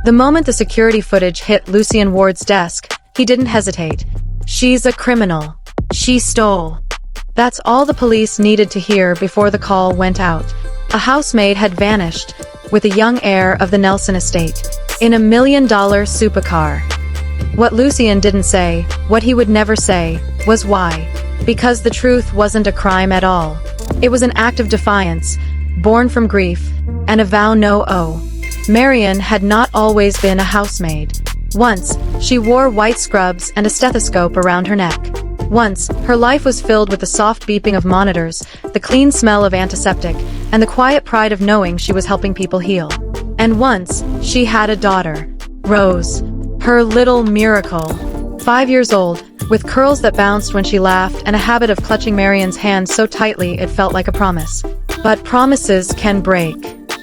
The moment the security footage hit Lucien Ward's desk, he didn't hesitate. "She's a criminal. She stole." That's all the police needed to hear before the call went out. A housemaid had vanished, with a young heir of the Nelson estate, in $1 million supercar. What Lucien didn't say, what he would never say, was why. Because the truth wasn't a crime at all. It was an act of defiance, born from grief, and a vow no-oh. Marion had not always been a housemaid. Once, she wore white scrubs and a stethoscope around her neck. Once, her life was filled with the soft beeping of monitors, the clean smell of antiseptic, and the quiet pride of knowing she was helping people heal. And once, she had a daughter, Rose, her little miracle. 5 years old, with curls that bounced when she laughed and a habit of clutching Marion's hand so tightly it felt like a promise. But promises can break.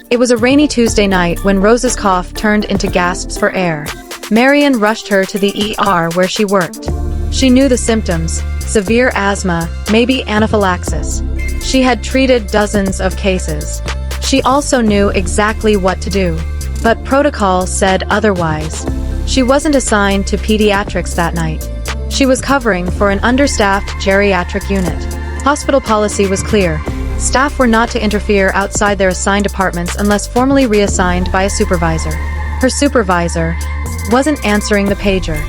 It was a rainy Tuesday night when Rose's cough turned into gasps for air. Marion rushed her to the ER where she worked. She knew the symptoms: severe asthma, maybe anaphylaxis. She had treated dozens of cases. She also knew exactly what to do. But protocol said otherwise. She wasn't assigned to pediatrics that night. She was covering for an understaffed geriatric unit. Hospital policy was clear. Staff were not to interfere outside their assigned departments unless formally reassigned by a supervisor. Her supervisor wasn't answering the pager.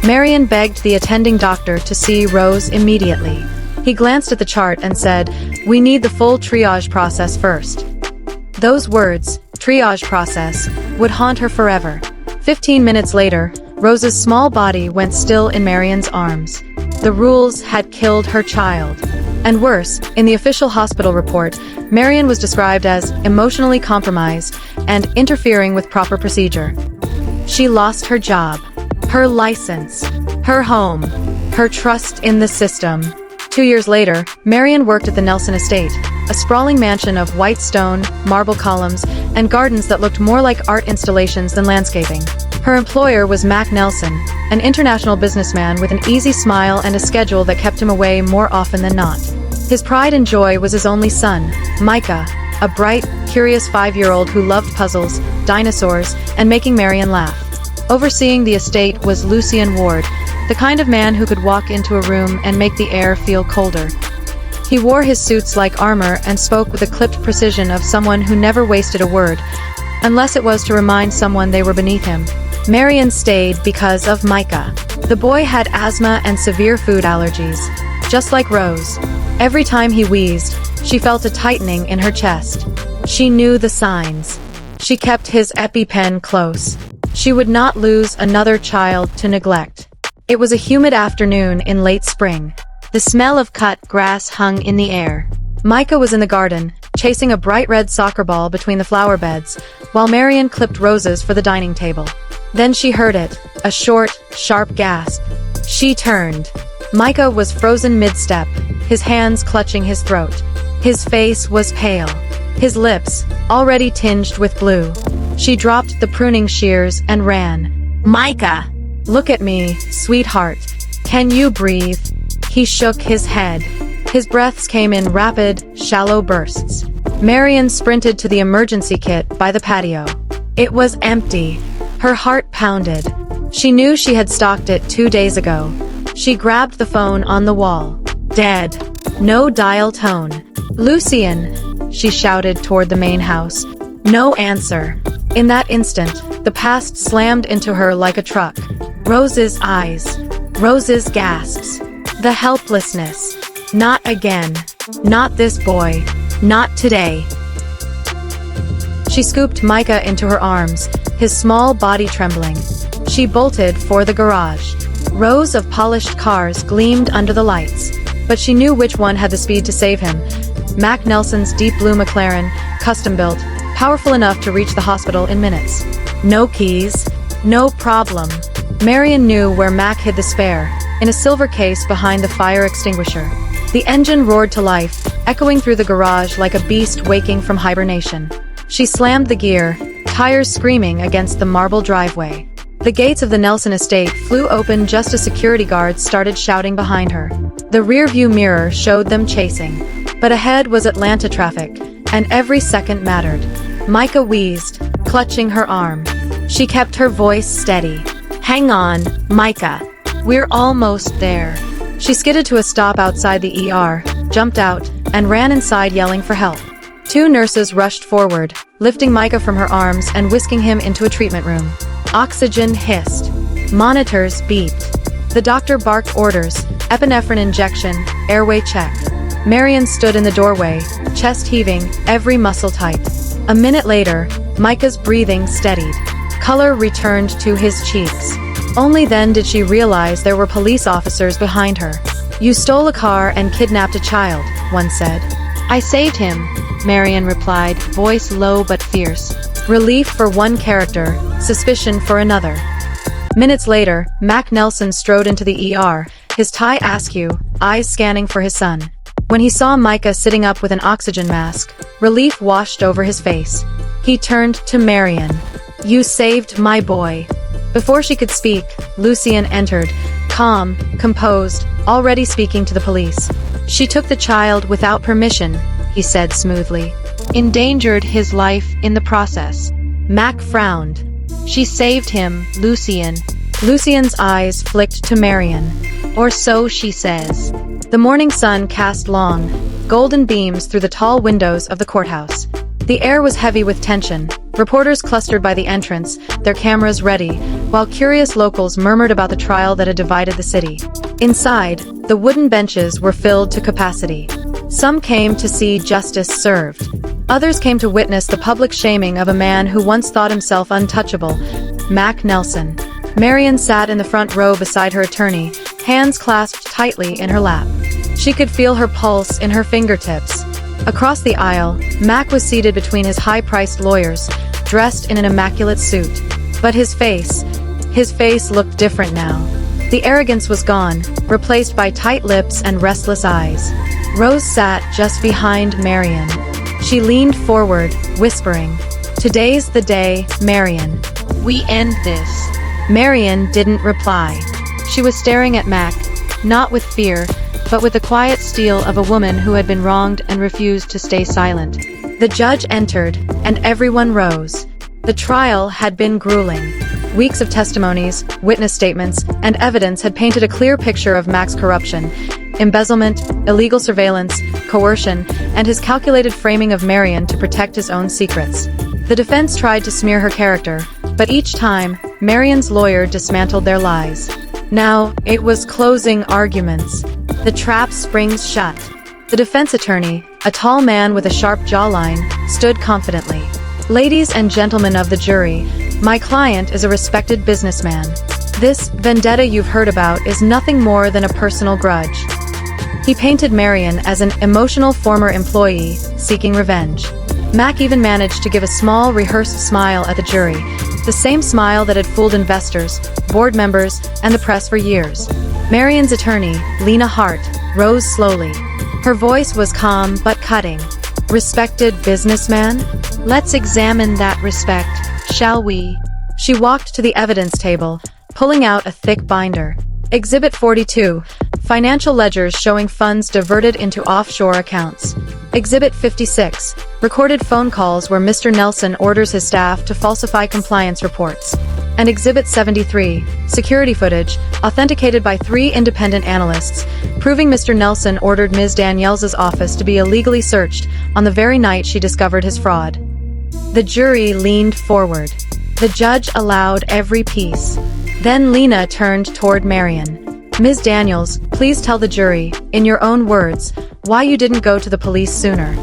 Marion begged the attending doctor to see Rose immediately. He glanced at the chart and said, "We need the full triage process first." Those words, triage process, would haunt her forever. 15 minutes later, Rose's small body went still in Marion's arms. The rules had killed her child. And worse, in the official hospital report, Marion was described as emotionally compromised and interfering with proper procedure. She lost her job, her license, her home, her trust in the system. 2 years later, Marion worked at the Nelson estate, a sprawling mansion of white stone, marble columns, and gardens that looked more like art installations than landscaping. Her employer was Mac Nelson, an international businessman with an easy smile and a schedule that kept him away more often than not. His pride and joy was his only son, Micah, a bright, curious 5-year-old who loved puzzles, dinosaurs, and making Marion laugh. Overseeing the estate was Lucien Ward, the kind of man who could walk into a room and make the air feel colder. He wore his suits like armor and spoke with the clipped precision of someone who never wasted a word, unless it was to remind someone they were beneath him. Marion stayed because of Micah. The boy had asthma and severe food allergies, just like Rose. Every time he wheezed, she felt a tightening in her chest. She knew the signs. She kept his EpiPen close. She would not lose another child to neglect. It was a humid afternoon in late spring. The smell of cut grass hung in the air. Micah was in the garden, chasing a bright red soccer ball between the flower beds, while Marion clipped roses for the dining table. Then she heard it, a short, sharp gasp. She turned. Micah was frozen mid-step, his hands clutching his throat. His face was pale. His lips, already tinged with blue. She dropped the pruning shears and ran. "Micah! Look at me, sweetheart. Can you breathe?" He shook his head. His breaths came in rapid, shallow bursts. Marion sprinted to the emergency kit by the patio. It was empty. Her heart pounded. She knew she had stocked it 2 days ago. She grabbed the phone on the wall. Dead. No dial tone. "Lucien," she shouted toward the main house. No answer. In that instant, the past slammed into her like a truck. Rose's eyes. Rose's gasps. The helplessness. Not again. Not this boy. Not today. She scooped Micah into her arms, his small body trembling. She bolted for the garage. Rows of polished cars gleamed under the lights. But she knew which one had the speed to save him. Mac Nelson's deep blue McLaren, custom-built, powerful enough to reach the hospital in minutes. No keys. No problem. Marion knew where Mac hid the spare, in a silver case behind the fire extinguisher. The engine roared to life, echoing through the garage like a beast waking from hibernation. She slammed the gear, tires screaming against the marble driveway. The gates of the Nelson estate flew open just as security guards started shouting behind her. The rearview mirror showed them chasing. But ahead was Atlanta traffic, and every second mattered. Micah wheezed, clutching her arm. She kept her voice steady. "Hang on, Micah. We're almost there." She skidded to a stop outside the ER, jumped out, and ran inside yelling for help. Two nurses rushed forward, lifting Micah from her arms and whisking him into a treatment room. Oxygen hissed. Monitors beeped. The doctor barked orders: epinephrine injection, airway check. Marion stood in the doorway, chest heaving, every muscle tight. A minute later, Micah's breathing steadied. Color returned to his cheeks. Only then did she realize there were police officers behind her. "You stole a car and kidnapped a child," one said. "I saved him," Marion replied, voice low but fierce. Relief for one character, suspicion for another. Minutes later, Mac Nelson strode into the ER, his tie askew, eyes scanning for his son. When he saw Micah sitting up with an oxygen mask, relief washed over his face. He turned to Marion. "You saved my boy." Before she could speak, Lucien entered, calm, composed, already speaking to the police. "She took the child without permission," he said smoothly. "Endangered his life in the process." Mac frowned. "She saved him, Lucien." Lucien's eyes flicked to Marion. "Or so she says." The morning sun cast long, golden beams through the tall windows of the courthouse. The air was heavy with tension. Reporters clustered by the entrance, their cameras ready, while curious locals murmured about the trial that had divided the city. Inside, the wooden benches were filled to capacity. Some came to see justice served. Others came to witness the public shaming of a man who once thought himself untouchable, Mac Nelson. Marion sat in the front row beside her attorney, hands clasped tightly in her lap. She could feel her pulse in her fingertips. Across the aisle, Mac was seated between his high-priced lawyers, dressed in an immaculate suit. But his face looked different now. The arrogance was gone, replaced by tight lips and restless eyes. Rose sat just behind Marion. She leaned forward, whispering, "Today's the day, Marion. We end this." Marion didn't reply. She was staring at Mac, not with fear, but with the quiet steel of a woman who had been wronged and refused to stay silent. The judge entered, and everyone rose. The trial had been grueling. Weeks of testimonies, witness statements, and evidence had painted a clear picture of Mac's corruption, embezzlement, illegal surveillance, coercion, and his calculated framing of Marion to protect his own secrets. The defense tried to smear her character, but each time, Marion's lawyer dismantled their lies. Now, it was closing arguments. The trap springs shut. The defense attorney, a tall man with a sharp jawline, stood confidently. "Ladies and gentlemen of the jury, my client is a respected businessman. This vendetta you've heard about is nothing more than a personal grudge." He painted Marion as an emotional former employee, seeking revenge. Mac even managed to give a small, rehearsed smile at the jury, the same smile that had fooled investors, board members, and the press for years. Marion's attorney, Lena Hart, rose slowly. Her voice was calm but cutting. "Respected businessman? Let's examine that respect, shall we?" She walked to the evidence table, pulling out a thick binder. Exhibit 42, financial ledgers showing funds diverted into offshore accounts. Exhibit 56, recorded phone calls where Mr. Nelson orders his staff to falsify compliance reports. And Exhibit 73, security footage, authenticated by 3 independent analysts, proving Mr. Nelson ordered Ms. Danielle's office to be illegally searched on the very night she discovered his fraud. The jury leaned forward. The judge allowed every piece. Then Lena turned toward Marion. "Ms. Daniels, please tell the jury, in your own words, why you didn't go to the police sooner."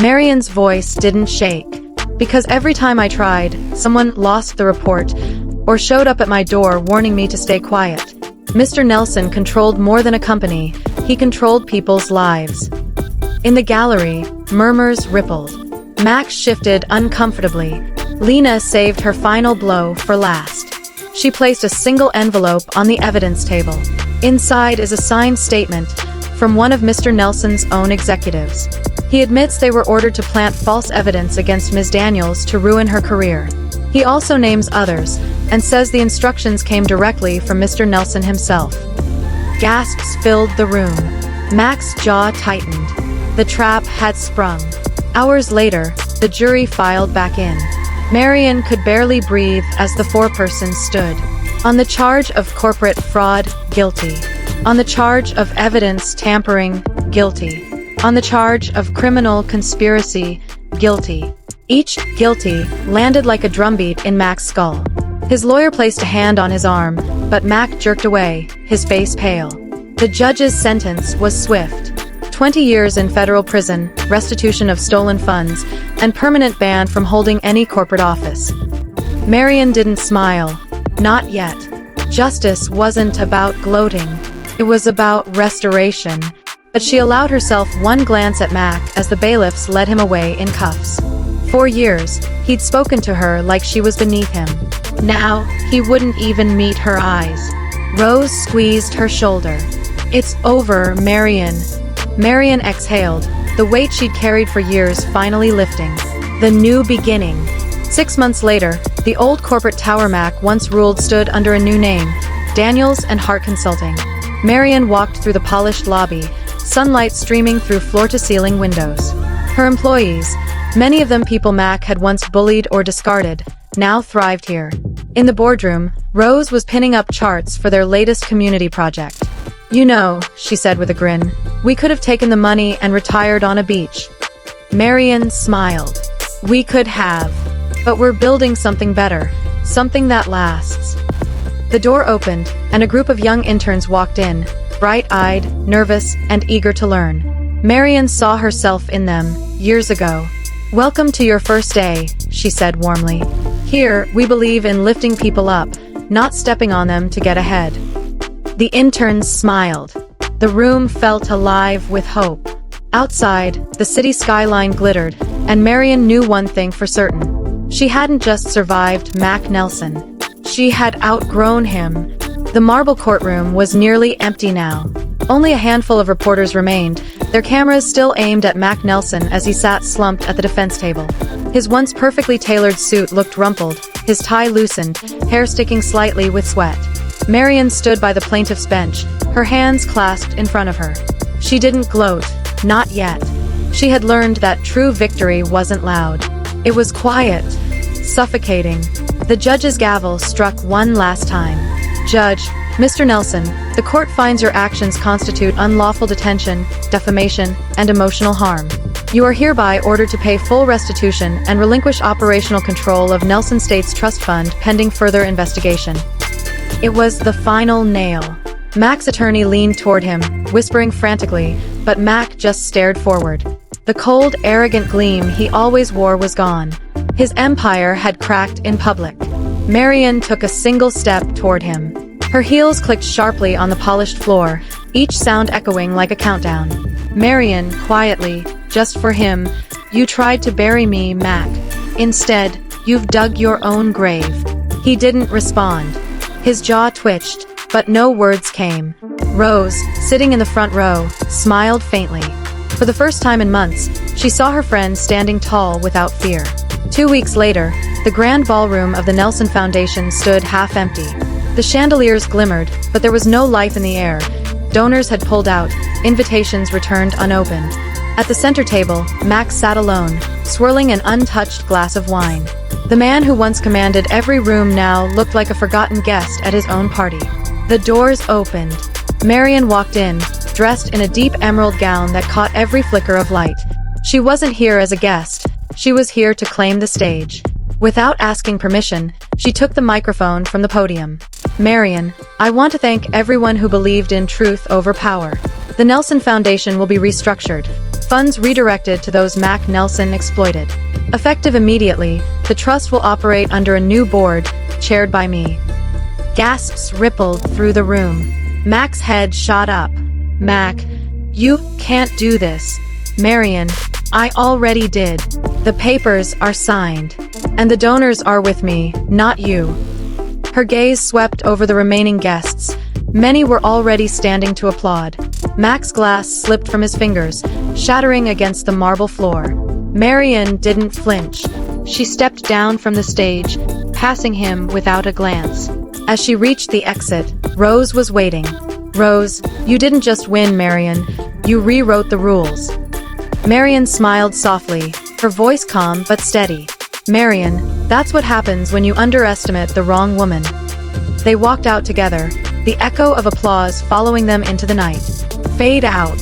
Marion's voice didn't shake. "Because every time I tried, someone lost the report, or showed up at my door warning me to stay quiet. Mr. Nelson controlled more than a company, he controlled people's lives." In the gallery, murmurs rippled. Max shifted uncomfortably. Lena saved her final blow for last. She placed a single envelope on the evidence table. Inside is a signed statement from one of Mr. Nelson's own executives. He admits they were ordered to plant false evidence against Ms. Daniels to ruin her career. He also names others, and says the instructions came directly from Mr. Nelson himself. Gasps filled the room. Mac's jaw tightened. The trap had sprung. Hours later, the jury filed back in. Marion could barely breathe as the foreperson stood. On the charge of corporate fraud, guilty. On the charge of evidence tampering, guilty. On the charge of criminal conspiracy, guilty. Each guilty landed like a drumbeat in Mac's skull. His lawyer placed a hand on his arm, but Mac jerked away, his face pale. The judge's sentence was swift. 20 years in federal prison, restitution of stolen funds, and permanent ban from holding any corporate office. Marion didn't smile. Not yet. Justice wasn't about gloating. It was about restoration. But she allowed herself one glance at Mac as the bailiffs led him away in cuffs. For years, he'd spoken to her like she was beneath him. Now, he wouldn't even meet her eyes. Rose squeezed her shoulder. "It's over, Marion." Marion exhaled, the weight she'd carried for years finally lifting. The new beginning. 6 months later, the old corporate tower Mac once ruled stood under a new name, Daniels and Hart Consulting. Marion walked through the polished lobby, sunlight streaming through floor-to-ceiling windows. Her employees, many of them people Mac had once bullied or discarded, now thrived here. In the boardroom, Rose was pinning up charts for their latest community project. "You know," she said with a grin, "we could have taken the money and retired on a beach." Marion smiled. "We could have. But we're building something better, something that lasts." The door opened, and a group of young interns walked in, bright-eyed, nervous, and eager to learn. Marion saw herself in them, years ago. "Welcome to your first day," she said warmly. "Here, we believe in lifting people up, not stepping on them to get ahead." The interns smiled. The room felt alive with hope. Outside, the city skyline glittered, and Marion knew one thing for certain. She hadn't just survived Mac Nelson. She had outgrown him. The marble courtroom was nearly empty now. Only a handful of reporters remained, their cameras still aimed at Mac Nelson as he sat slumped at the defense table. His once perfectly tailored suit looked rumpled, his tie loosened, hair sticking slightly with sweat. Marion stood by the plaintiff's bench, her hands clasped in front of her. She didn't gloat, not yet. She had learned that true victory wasn't loud. It was quiet, suffocating. The judge's gavel struck one last time. "Judge, Mr. Nelson, the court finds your actions constitute unlawful detention, defamation, and emotional harm. You are hereby ordered to pay full restitution and relinquish operational control of Nelson State's trust fund pending further investigation." It was the final nail. Mac's attorney leaned toward him, whispering frantically, but Mac just stared forward. The cold, arrogant gleam he always wore was gone. His empire had cracked in public. Marion took a single step toward him. Her heels clicked sharply on the polished floor, each sound echoing like a countdown. Marion, quietly, just for him, "You tried to bury me, Mac. Instead, you've dug your own grave." He didn't respond. His jaw twitched, but no words came. Rose, sitting in the front row, smiled faintly. For the first time in months, she saw her friend standing tall without fear. 2 weeks later, the grand ballroom of the Nelson Foundation stood half empty. The chandeliers glimmered, but there was no life in the air. Donors had pulled out, invitations returned unopened. At the center table, Max sat alone, swirling an untouched glass of wine. The man who once commanded every room now looked like a forgotten guest at his own party. The doors opened. Marion walked in, dressed in a deep emerald gown that caught every flicker of light. She wasn't here as a guest. She was here to claim the stage. Without asking permission, she took the microphone from the podium. "Marion, I want to thank everyone who believed in truth over power. The Nelson Foundation will be restructured, funds redirected to those Mac Nelson exploited. Effective immediately, the trust will operate under a new board, chaired by me." Gasps rippled through the room. Mac's head shot up. "Mac, you can't do this." "Marion, I already did. The papers are signed. And the donors are with me, not you." Her gaze swept over the remaining guests. Many were already standing to applaud. Mac's glass slipped from his fingers, shattering against the marble floor. Marion didn't flinch. She stepped down from the stage, passing him without a glance. As she reached the exit, Rose was waiting. "Rose, you didn't just win, Marion. You rewrote the rules." Marion smiled softly, her voice calm but steady. Marion, that's what happens when you underestimate the wrong woman. They walked out together, the echo of applause following them into the night. Fade out.